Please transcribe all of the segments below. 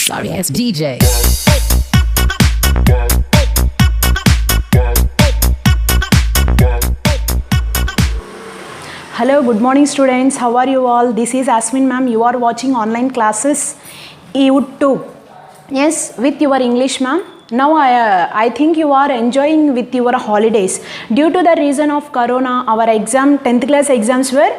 Sorry ass DJ. Hello, good morning students. How are you all? This is Asmin ma'am. You are watching online classes YouTube. Yes, with your English ma'am. Now I think you are enjoying with your holidays. Due to the reason of Corona, our 10th class exams were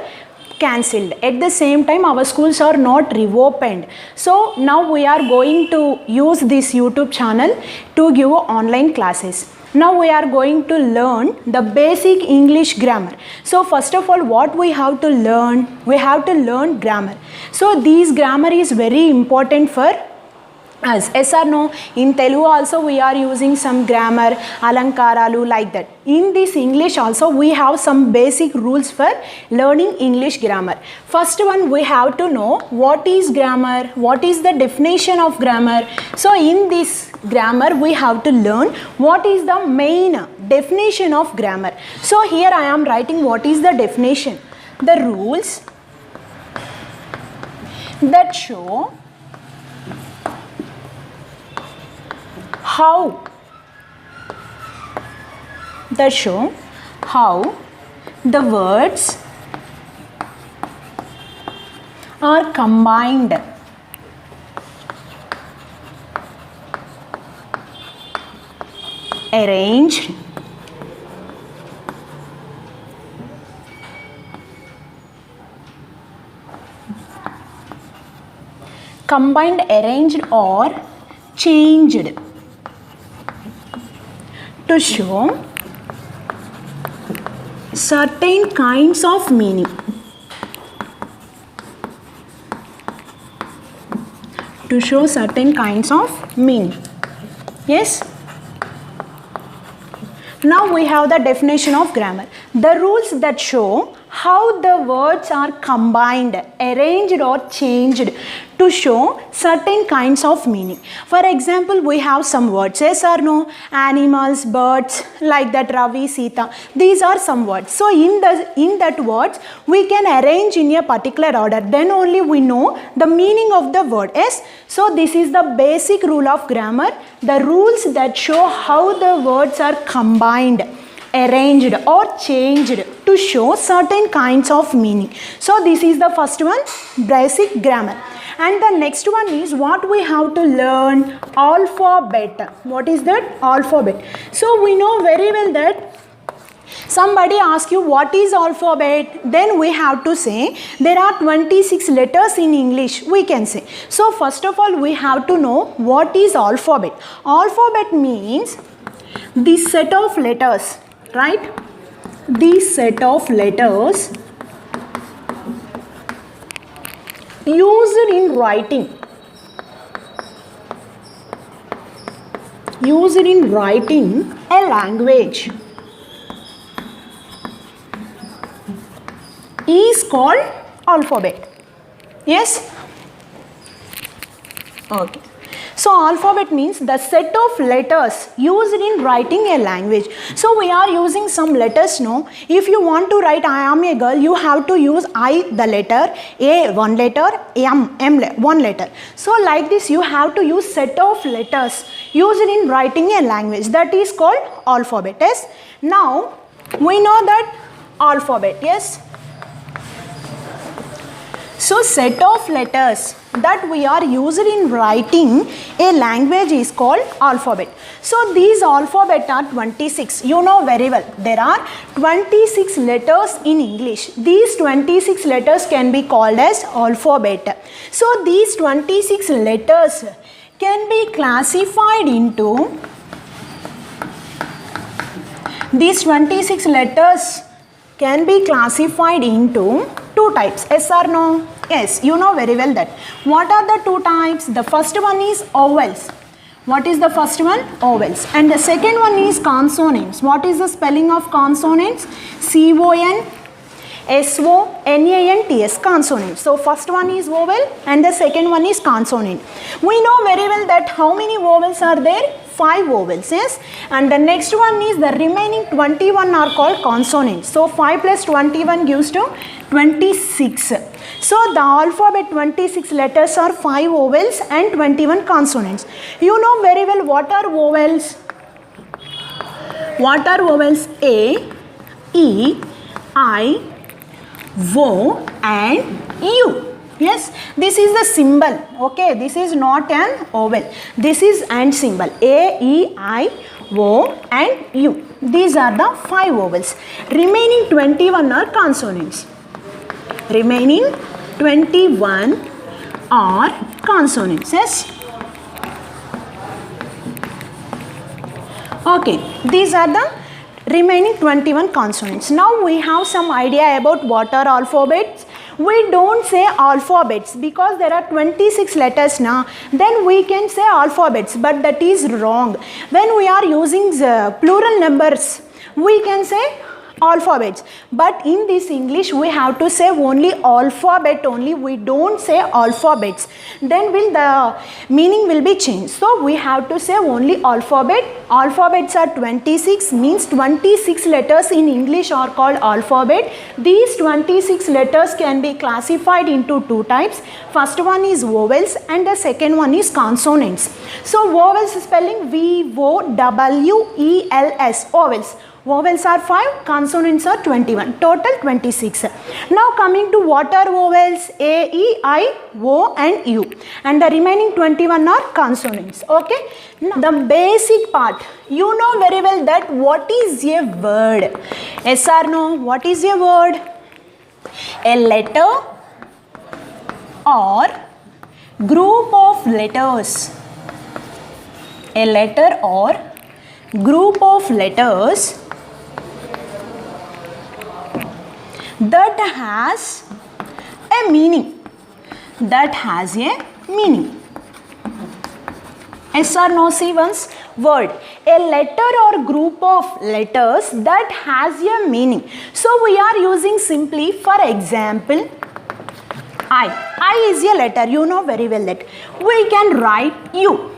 cancelled. At the same time, our schools are not reopened. So now we are going to use this YouTube channel to give online classes. Now we are going to learn the basic English grammar. So first of all, what we have to learn? We have to learn grammar. So this grammar is very important for us. Yes or no? In Telugu also we are using some grammar, alankaralu like that. In this English also we have some basic rules for learning English grammar. First one, we have to know what is grammar, what is the definition of grammar. So in this grammar we have to learn what is the main definition of grammar. So here I am writing what is the definition. The rules that show how the words are combined, arranged, or changed to show certain kinds of meaning. Yes. Now we have the definition of grammar. The rules that show how the words are combined, arranged or changed to show certain kinds of meaning. For example, we have some words, yes or no? Animals, birds, like that, Ravi, Sita. These are some words. So in that words, we can arrange in a particular order. Then only we know the meaning of the word. Yes. So this is the basic rule of grammar. The rules that show how the words are combined, arranged or changed to show certain kinds of meaning. So this is the first one, basic grammar. And the next one is what we have to learn, alphabet. What is that? Alphabet. So we know very well that somebody asks you what is alphabet, then we have to say there are 26 letters in English, we can say. So first of all, we have to know what is alphabet. Alphabet means this set of letters, right? This set of letters used in writing a language is called alphabet. Yes? Okay. So alphabet means the set of letters used in writing a language. So we are using some letters, no? If you want to write I am a girl, you have to use I the letter, A one letter, M one letter. So like this you have to use set of letters used in writing a language. That is called alphabet. Yes? Now we know that alphabet. Yes? So set of letters that we are used in writing a language is called alphabet. So these alphabet are 26. You know very well. There are 26 letters in English. These 26 letters can be called as alphabet. So these 26 letters can be classified into two types. Yes or no? Yes, you know very well that. What are the two types? The first one is vowels. What is the first one? Vowels. And the second one is consonants. What is the spelling of consonants? C-O-N-S-O-N-A-N-T-S, consonants. So first one is vowel and the second one is consonant. We know very well that how many vowels are there? 5 vowels, yes. And the next one is the remaining 21 are called consonants. So 5 plus 21 gives to 26. So the alphabet 26 letters are 5 vowels and 21 consonants. You know very well what are vowels. What are vowels? A, E, I, O and U. Yes, this is the symbol. Okay, this is not an vowel. This is and symbol. A, E, I, O and U. These are the 5 vowels. Remaining 21 are consonants. Remaining 21 are consonants. Yes. Okay, these are the remaining 21 consonants. Now we have some idea about what are alphabets. We don't say alphabets because there are 26 letters now. Then we can say alphabets, but that is wrong. When we are using plural numbers, we can say alphabets, but in this English we have to say only alphabet only. We don't say alphabets, then the meaning will be changed. So we have to say only alphabet. Alphabets are 26, means 26 letters in English are called alphabet. These 26 letters can be classified into 2 types. First one is vowels and the second one is consonants. So vowels spelling V-O-W-E-L-S, vowels. Vowels are 5, consonants are 21, total 26. Now coming to what are vowels? A, E, I, O and U, and the remaining 21 are consonants. Okay, now the basic part, you know very well that what is a word. Yes or no? What is a word? A letter or group of letters. A letter or group of letters that has a meaning. That has a meaning. Yes or no? See once. Word. A letter or group of letters that has a meaning. So we are using simply, for example, I. I is a letter. You know very well that. We can write U.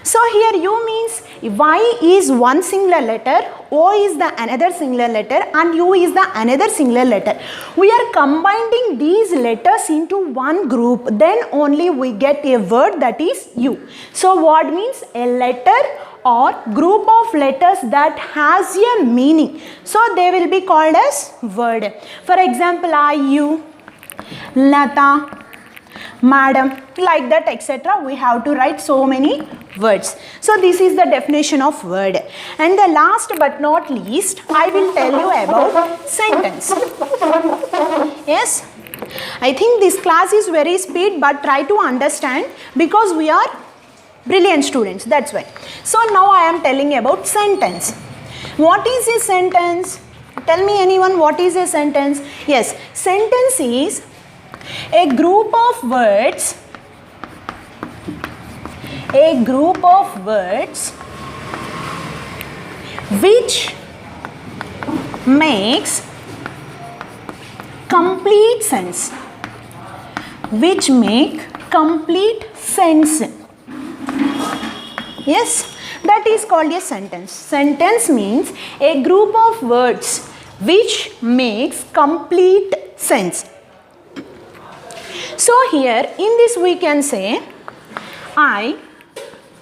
So here U means Y is one singular letter, O is the another singular letter and U is the another singular letter. We are combining these letters into one group, then only we get a word that is U. So what means? A letter or group of letters that has a meaning. So they will be called as word. For example, I, you, Lata, madam, like that, etc. We have to write so many words. So this is the definition of word. And the last but not least, I will tell you about sentence. Yes, I think this class is very speed, but try to understand because we are brilliant students, that's why. So now I am telling about sentence. What is a sentence? Tell me anyone, what is a sentence? Yes, sentence is a group of words, which makes complete sense, Yes, that is called a sentence. Sentence means a group of words which makes complete sense. So here in this we can say, I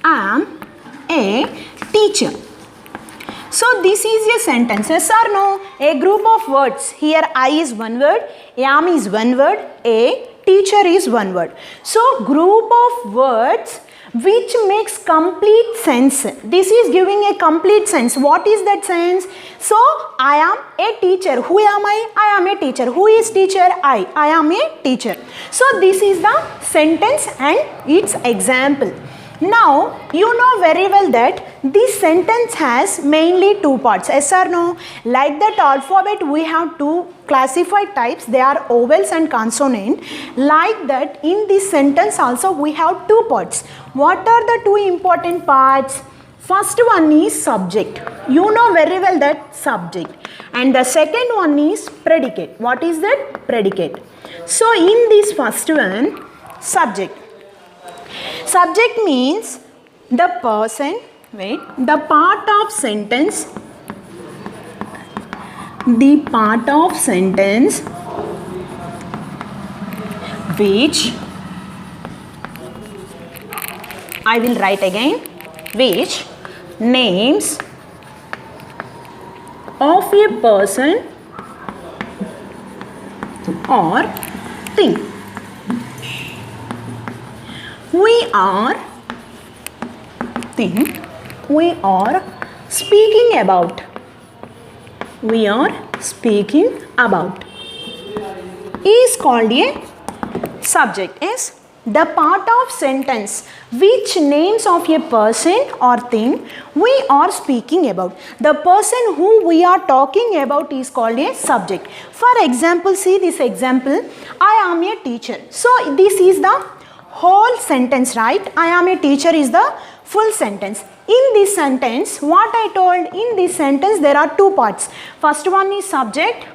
am a teacher. So this is a sentence, yes or no? A group of words. Here I is one word, am is one word, a teacher is one word. So group of words which makes complete sense. This is giving a complete sense. What is that sense? So I am a teacher. Who am I? I am a teacher. Who is teacher? I am a teacher. So this is the sentence and its example. Now you know very well that this sentence has mainly 2 parts. Yes or no? Like that alphabet we have 2 classified types. They are vowels and consonant. Like that in this sentence also we have 2 parts. What are the 2 important parts? First one is subject. You know very well that subject. And the second one is predicate. What is that? Predicate. So in this first one, subject. Subject means the person, the part of sentence which, I will write again, which names of a person or thing we are speaking about. We are speaking about is called a subject. Is the part of sentence which names of a person or thing we are speaking about. The person who we are talking about is called a subject. For example, see this example, I am a teacher. So this is the whole sentence, right? I am a teacher is the full sentence. In this sentence, what I told, in this sentence there are two parts. First one is subject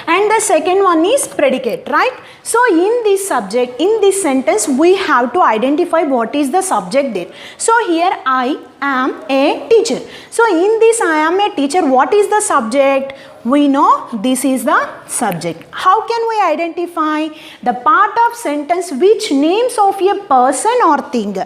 and the second one is predicate, right? So in this subject, in this sentence, we have to identify what is the subject there. So here I am a teacher. So in this I am a teacher, what is the subject? We know this is the subject. How can we identify the part of sentence which names of a person or thing?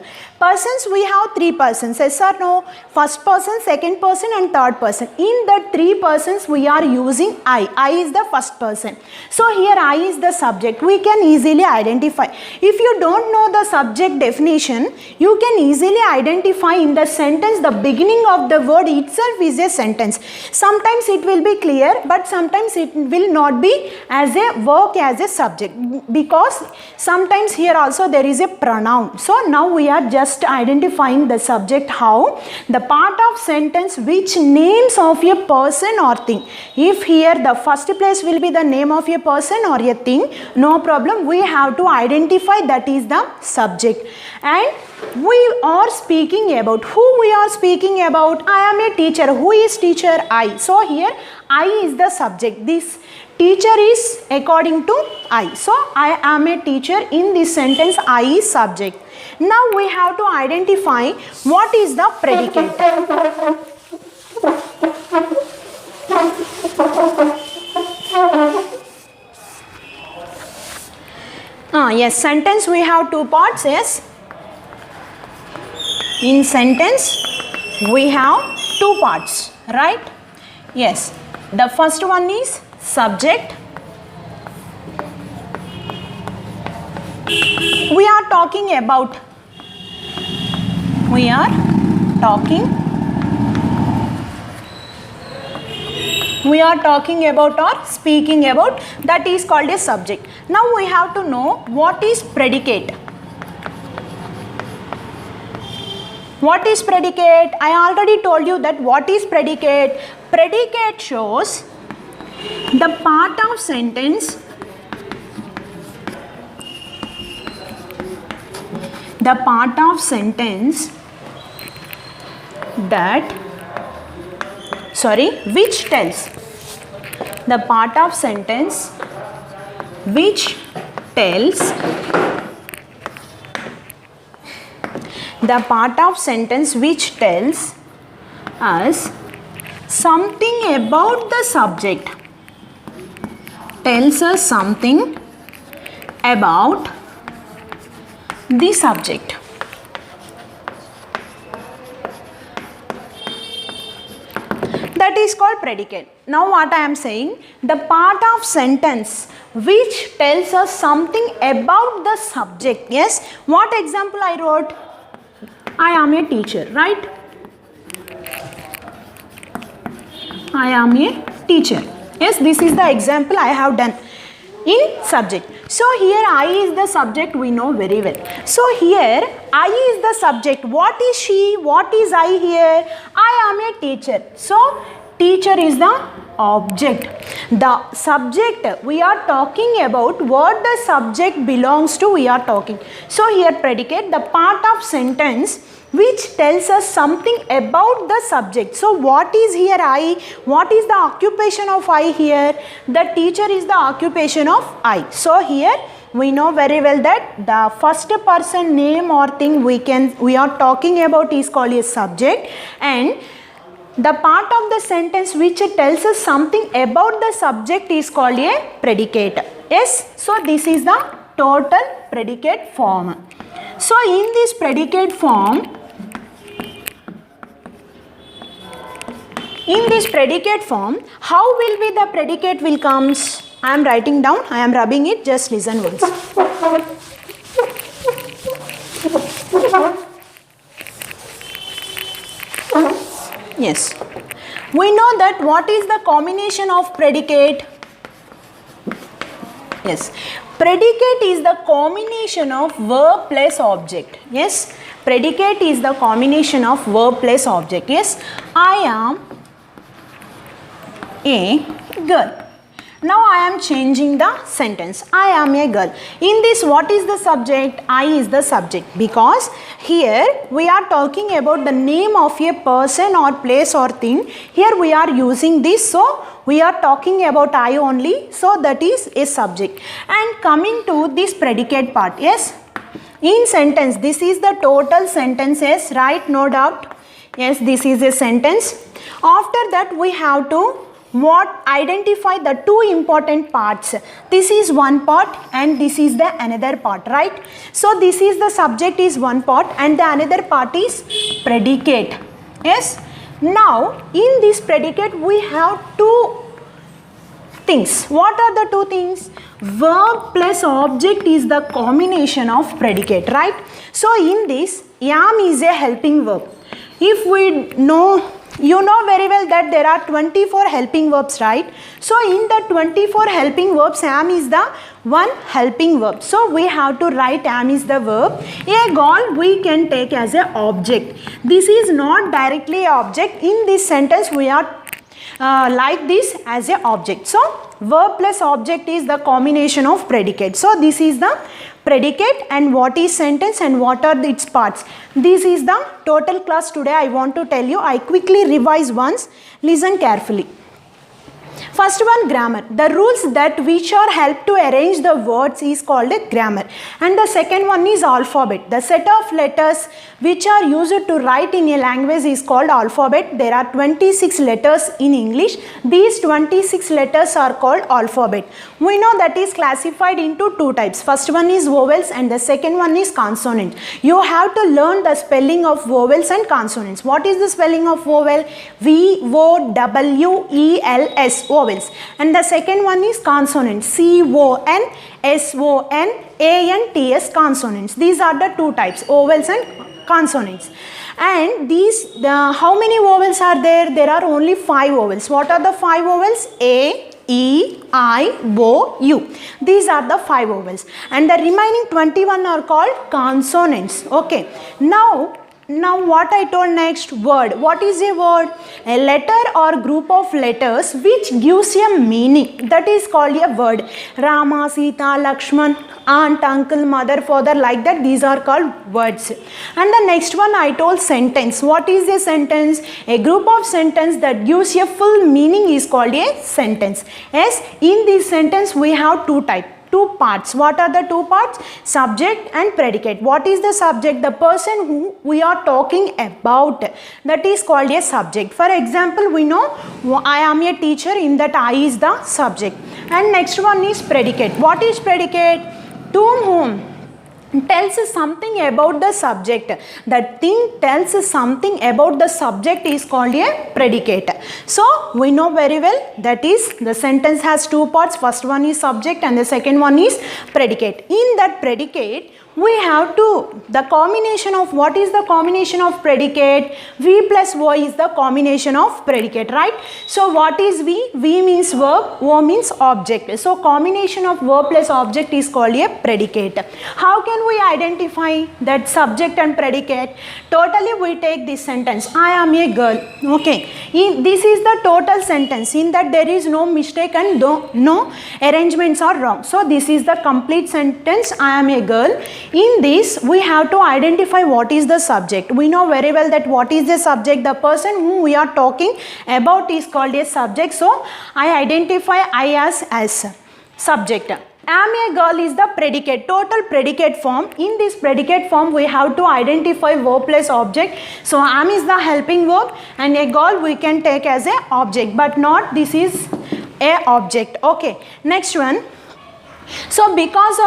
Persons, we have three persons, yes or no? First person, second person and third person. In the three persons we are using I. I is the first person. So here I is the subject. We can easily identify. If you don't know the subject definition, you can easily identify in the sentence the beginning of the word itself is a sentence. Sometimes it will be clear, but sometimes it will not be as a work as a subject, because sometimes here also there is a pronoun. So now we are just identifying the subject. How? The part of sentence which names of a person or thing. If here the first place will be the name of a person or a thing, no problem, we have to identify that is the subject. And we are speaking about, who we are speaking about? I am a teacher. Who is teacher? I. So here I is the subject. This teacher is according to I. So I am a teacher. In this sentence I is subject. Now we have to identify what is the predicate. Yes, sentence we have two parts. Yes, in sentence we have two parts, right? Yes, the first one is subject. We are talking about or speaking about, that is called a subject. Now we have to know what is predicate. What is predicate? I already told you that what is predicate. Predicate shows the part of sentence that, which tells, the part of sentence which tells, the part of sentence which tells us something about the subject, tells us something about the subject. That is called predicate. Now what I am saying, the part of sentence which tells us something about the subject. Yes, what example I wrote? I am a teacher, right? I am a teacher. Yes, this is the example I have done in subject. So here I is the subject, we know very well. So here I is the subject. What is she? What is I here? I am a teacher. So teacher is the object. The subject we are talking about, what the subject belongs to we are talking. So here predicate, the part of sentence which tells us something about the subject. So what is here I? What is the occupation of I here? The teacher is the occupation of I. So here we know very well that the first person name or thing we are talking about is called a subject, and the part of the sentence which tells us something about the subject is called a predicate. Yes, so this is the total predicate form. So in this predicate form, how will be the predicate will comes? I am writing down, I am rubbing it, just listen once. Yes. We know that what is the combination of predicate? Yes. Predicate is the combination of verb plus object. Yes. Predicate is the combination of verb plus object. Yes. I am a girl. Now I am changing the sentence. I am a girl. In this, what is the subject? I is the subject, because here we are talking about the name of a person or place or thing. Here we are using this, so we are talking about I only, so that is a subject. And coming to this predicate part, yes, in sentence, this is the total sentence, yes, right, no doubt. Yes, this is a sentence. After that we have to identify the two important parts. This is one part and this is the another part, right? So this is the subject is one part and the another part is predicate. Yes. Now in this predicate we have two things. What are the two things? Verb plus object is the combination of predicate, right? So in this, am is a helping verb. If we know, you know very well that there are 24 helping verbs, right? So in the 24 helping verbs, am is the one helping verb. So we have to write am is the verb. A goal we can take as a object. This is not directly a object. In this sentence we are like this as a object. So verb plus object is the combination of predicate. So this is the predicate and what is sentence and what are its parts. This is the total class today. I want to tell you. I quickly revise once. Listen carefully. First one, grammar. The rules that which are help to arrange the words is called a grammar. And the second one is alphabet. The set of letters which are used to write in a language is called alphabet. There are 26 letters in English. These 26 letters are called alphabet. We know that is classified into two types. First one is vowels and the second one is consonant. You have to learn the spelling of vowels and consonants. What is the spelling of vowel? V-O-W-E-L-S. Vowels. And the second one is consonant. C-O-N-S-O-N-A-N-T-S consonants. These are the two types, vowels and consonants. And these, how many vowels are there? There are only 5 vowels. What are the 5 vowels? A, E, I, O, U. These are the 5 vowels. And the remaining 21 are called consonants. Okay. Now what I told next, word. What is a word? A letter or group of letters which gives a meaning. That is called a word. Rama, Sita, Lakshman, aunt, uncle, mother, father, like that. These are called words. And the next one I told sentence. What is a sentence? A group of sentence that gives a full meaning is called a sentence. Yes, in this sentence we have two parts. What are the two parts? Subject and predicate. What is the subject? The person who we are talking about. That is called a subject. For example, we know I am a teacher, in that I is the subject. And next one is predicate. What is predicate? To whom? Tells something about the subject. That thing tells something about the subject is called a predicate. So we know very well that is the sentence has two parts. First one is subject and the second one is predicate. In that predicate we have the combination of, what is the combination of predicate? V plus O is the combination of predicate, right? So what is V? V means verb, O means object. So combination of verb plus object is called a predicate. How can we identify that subject and predicate? Totally we take this sentence, I am a girl. Okay. This is the total sentence. In that there is no mistake and no arrangements are wrong. So this is the complete sentence, I am a girl. In this we have to identify what is the subject. We know very well that what is the subject. The person whom we are talking about is called a subject. So I identify I as subject. Am a girl is the predicate, total predicate form. In this predicate form we have to identify verb plus object. So am is the helping verb and a girl we can take as a object, but not this is a object. Okay, next one. So because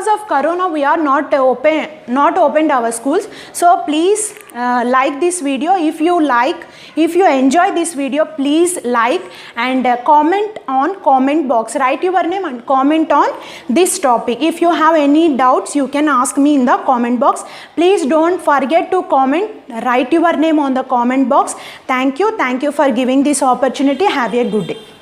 of corona we are not opened our schools. So please like this video. If you enjoy this video, please like and comment on comment box, write your name and comment on this topic. If you have any doubts, you can ask me in the comment box. Please don't forget to comment, write your name on the comment box. Thank you for giving this opportunity. Have a good day.